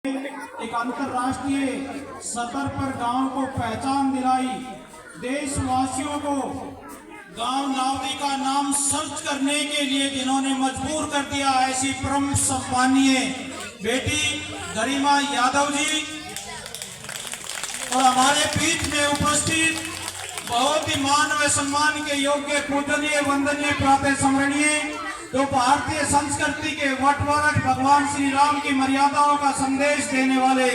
एक अंतरराष्ट्रीय सतर पर गांव को पहचान दिलाई। देशवासियों को गांव नावदी का नाम सर्च करने के लिए जिन्होंने मजबूर कर दिया, ऐसी परम सम्मानीय बेटी गरिमा यादव जी और हमारे बीच में उपस्थित बहुत ही मान व सम्मान के योग्य, पूजनीय, वंदनीय, प्रातः स्मरणीय, जो भारतीय संस्कृति के वटवरक भगवान श्री राम की मर्यादाओं का संदेश देने वाले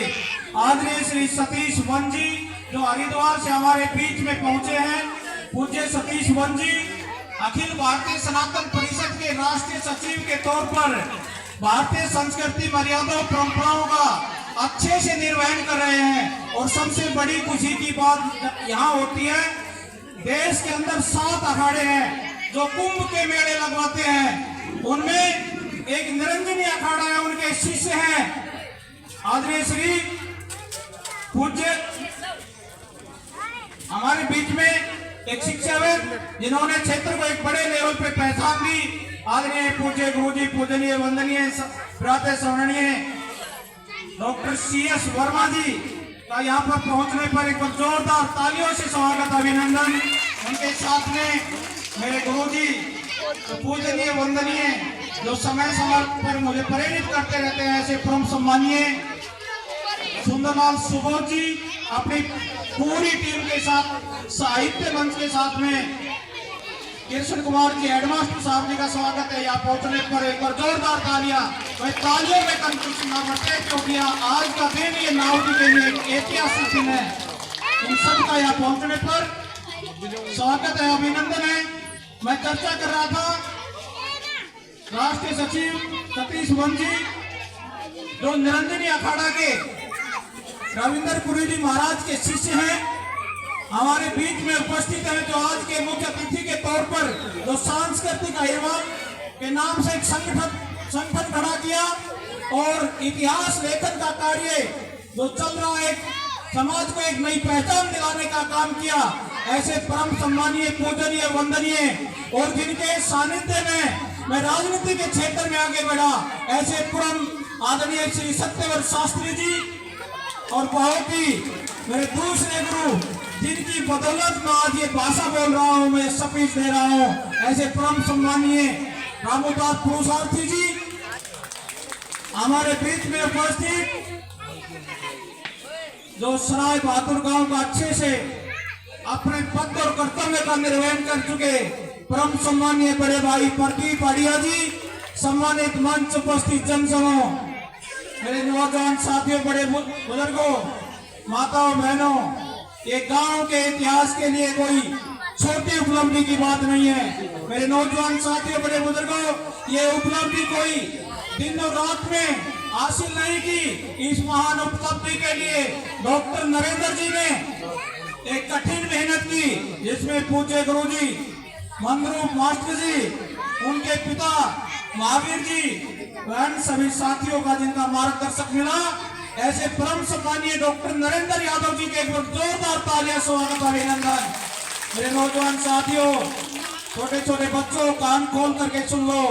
आदरणीय श्री सतीश वन जी, जो हरिद्वार से हमारे बीच में पहुंचे हैं। पूज्य सतीश वन जी अखिल भारतीय सनातन परिषद के राष्ट्रीय सचिव के तौर पर भारतीय संस्कृति, मर्यादाओं, परंपराओं का अच्छे से निर्वहन कर रहे हैं। और सबसे बड़ी खुशी की बात यहाँ होती है, देश के अंदर 7 अखाड़े हैं जो कुंभ के मेले लगवाते हैं, उनमें एक निरंजनी अखाड़ा है, उनके शिष्य हैं आदरणीय श्री पूज्य हमारे बीच में एक शिक्षाविद जिन्होंने क्षेत्र को एक बड़े लेवल पे पहचान दी, आदरणीय पूज्य गुरुजी, पूजनीय, वंदनीय, प्रातः स्मरणीय डॉक्टर CS वर्मा जी का यहाँ पर पहुंचने पर एक जोरदार तालियों से स्वागत, अभिनंदन। उनके साथ में मेरे गुरुजी, पूजनीय, वंदनीय, जो समय समय पर मुझे प्रेरित करते रहते हैं, ऐसे परम सम्मानीय सुंदरलाल सुबोध जी अपनी पूरी टीम के साथ, साहित्य मंच के साथ में कृष्ण कुमार जी हेडमास्टर साहब जी का स्वागत है। यहाँ पहुंचने पर एक बार जोरदार तालियां। वह तालियों में कंफ्यूजन ना बटे, क्योंकि आज का दिन ये नावदी के लिए एक ऐतिहासिक दिन है। इन सब का यहाँ पहुंचने पर स्वागत है, अभिनंदन है। मैं चर्चा कर रहा था राष्ट्रीय सचिव सतीश वन जी, जो निरंजनी अखाड़ा के रविंद्र पुरी जी महाराज के शिष्य हैं, हमारे बीच में उपस्थित है, जो आज के मुख्य अतिथि के तौर पर जो सांस्कृतिक अहिर्वाण के नाम से एक संगठन खड़ा किया और इतिहास लेखन का कार्य जो चल रहा है, समाज को एक नई पहचान दिलाने का काम किया। ऐसे परम सम्मानीय, पूजनीय, वंदनीय और जिनके सानिध्य में मैं राजनीति के क्षेत्र में आगे बढ़ा, ऐसे परम आदरणीय श्री सत्यव्रत शास्त्री जी और बहुत ही मेरे दूसरे गुरु, जिनकी बदौलत मैं आज ये भाषा बोल रहा हूँ, मैं स्पीच दे रहा हूँ, ऐसे परम सम्मानीय रामोदास पुरुषार्थी जी हमारे बीच में उपस्थित, जो सराय बहादुर गांव का अच्छे से अपने पद और कर्तव्य का निर्वहन कर चुके परम सम्मानीय बड़े भाई प्रदीप आड़िया जी, सम्मानित मंच उपस्थित जनसमूह, मेरे नौजवान साथियों, बड़े बुजुर्गों, माताओं, बहनों, ये गांव के इतिहास के लिए कोई छोटी उपलब्धि की बात नहीं है। मेरे नौजवान साथियों, बड़े बुजुर्गों, ये उपलब्धि कोई दिन और रात में हासिल नहीं की। इस महान उपलब्धि के लिए डॉक्टर नरेंद्र जी ने एक कठिन मेहनत की, जिसमें पूज्य गुरुजी मंदरूप मास्टर जी, उनके पिता महावीर जी, वह सभी साथियों का जिनका मार्गदर्शक मिला, ऐसे परम सम्मानीय डॉक्टर नरेंद्र यादव जी के एक जोरदार तालियां, स्वागत, अभिनंदन। मेरे नौजवान साथियों, छोटे छोटे बच्चों, कान खोल करके सुन लो,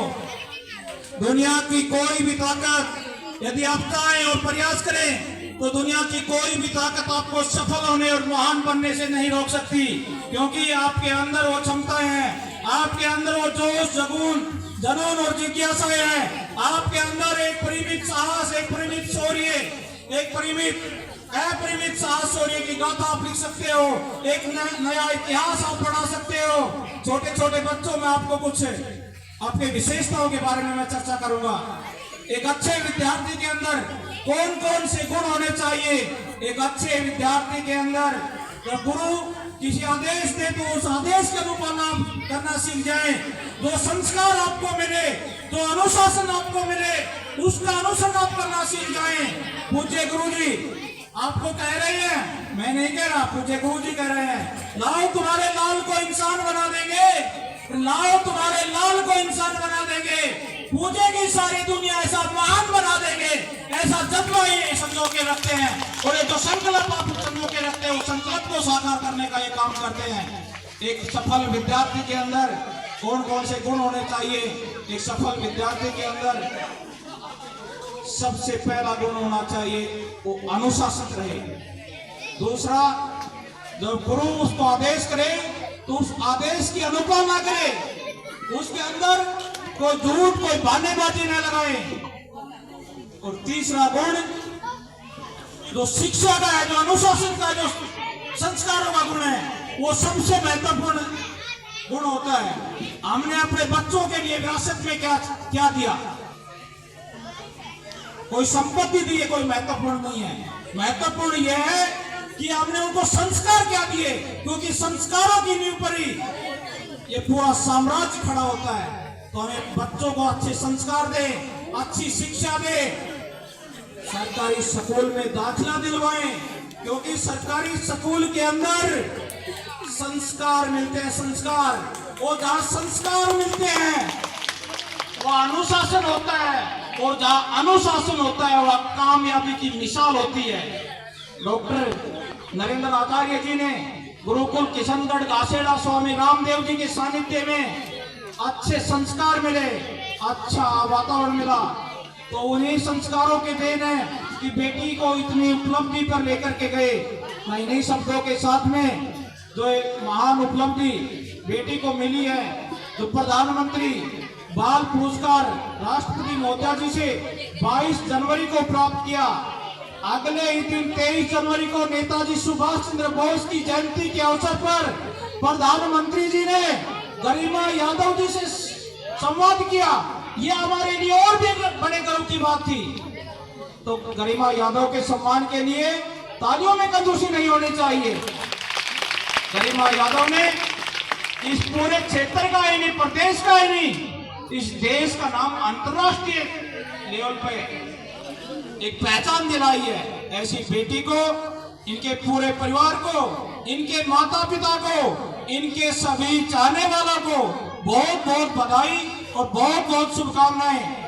दुनिया की कोई भी ताकत यदि आप चाहें और प्रयास करें तो दुनिया की कोई भी ताकत आपको सफल होने और महान बनने से नहीं रोक सकती, क्योंकि आपके अंदर वो क्षमताएं हैं, आपके अंदर वो जोश, जुनून और जिज्ञासा है, आपके अंदर एक परिमित साहस, एक परिमित शौर्य, एक अपरिमित साहस शौर्य की गाथा आप लिख सकते हो, एक नया इतिहास आप पढ़ा सकते हो। छोटे छोटे बच्चों में आपको कुछ आपके विशेषताओं के बारे में मैं चर्चा करूंगा। एक अच्छे विद्यार्थी के अंदर कौन कौन से गुण होने चाहिए। एक अच्छे विद्यार्थी के अंदर जब गुरु किसी आदेश दे तो उस आदेश के अनुपालन करना सीख जाए, जो संस्कार आपको मिले, जो अनुशासन आपको मिले, उसका अनुसरण आप करना सीख जाए। पूज्य गुरुजी आपको कह रहे हैं, मैं नहीं कह रहा, पूज्य गुरुजी कह रहे हैं, लाओ तुम्हारे लाल को इंसान बना देंगे, लाओ तुम्हारे लाल को इंसान बना देंगे, पूजेगी सारी दुनिया, ऐसा महान बना देंगे, ऐसा जज्बा ये संजो के रखते हैं। और ये जो संकल्प आप संजो के रखते हैं, उस संकल्प को साकार करने का ये काम करते हैं। एक सफल विद्यार्थी के अंदर कौन कौन से गुण होने चाहिए। एक सफल विद्यार्थी के अंदर सबसे पहला गुण होना चाहिए वो अनुशासित रहे। दूसरा, जब गुरु उसको आदेश करे तो उस आदेश की अनुपालना करे, उसके अंदर कोई झूठ कोई बहानेबाजी न लगाए। और तीसरा गुण जो शिक्षा का है, जो अनुशासन का, जो संस्कारों का गुण है, वो सबसे महत्वपूर्ण गुण होता है। हमने अपने बच्चों के लिए विरासत में क्या क्या दिया? कोई संपत्ति दी है, कोई महत्वपूर्ण नहीं है। महत्वपूर्ण यह है कि हमने उनको संस्कार क्या दिए, क्योंकि संस्कारों की नींव पर ही ये पूरा साम्राज्य खड़ा होता है। तो हमें बच्चों को अच्छे संस्कार दें, अच्छी शिक्षा दें, सरकारी स्कूल में दाखिला दिलवाएं, क्योंकि सरकारी स्कूल के अंदर संस्कार मिलते हैं। संस्कार, वो जहां संस्कार मिलते हैं वह अनुशासन होता है, और जहां अनुशासन होता है वह कामयाबी की मिसाल होती है। डॉक्टर नरेंद्र आचार्य जी ने गुरुकुल किशनगढ़ घासेड़ा स्वामी रामदेव जी के सानिध्य में अच्छे संस्कार मिले, अच्छा वातावरण मिला। तो उन्हीं संस्कारों के देन है कि बेटी को इतनी उपलब्धि पर लेकर के गए। नई नई शब्दों के साथ में जो एक महान उपलब्धि बेटी को मिली है, जो प्रधानमंत्री बाल पुरस्कार राष्ट्रपति महोदया जी से 22 जनवरी को प्राप्त किया। अगले ही दिन 23 जनवरी को नेताजी सुभाष चंद्र बोस की जयंती के अवसर पर प्रधानमंत्री जी ने गरिमा यादव जी से संवाद किया। ये हमारे लिए और भी बड़े गर्व की बात थी। तो गरिमा यादव के सम्मान के लिए तालियों में कंजूसी नहीं होनी चाहिए। गरिमा यादव ने इस पूरे क्षेत्र का ही नहीं, प्रदेश का ही नहीं, इस देश का नाम अंतर्राष्ट्रीय लेवल पे एक पहचान दिलाई है। ऐसी बेटी को, इनके पूरे परिवार को, इनके माता पिता को, इनके सभी चाहने वालों को बहुत बहुत बधाई और बहुत बहुत शुभकामनाएं।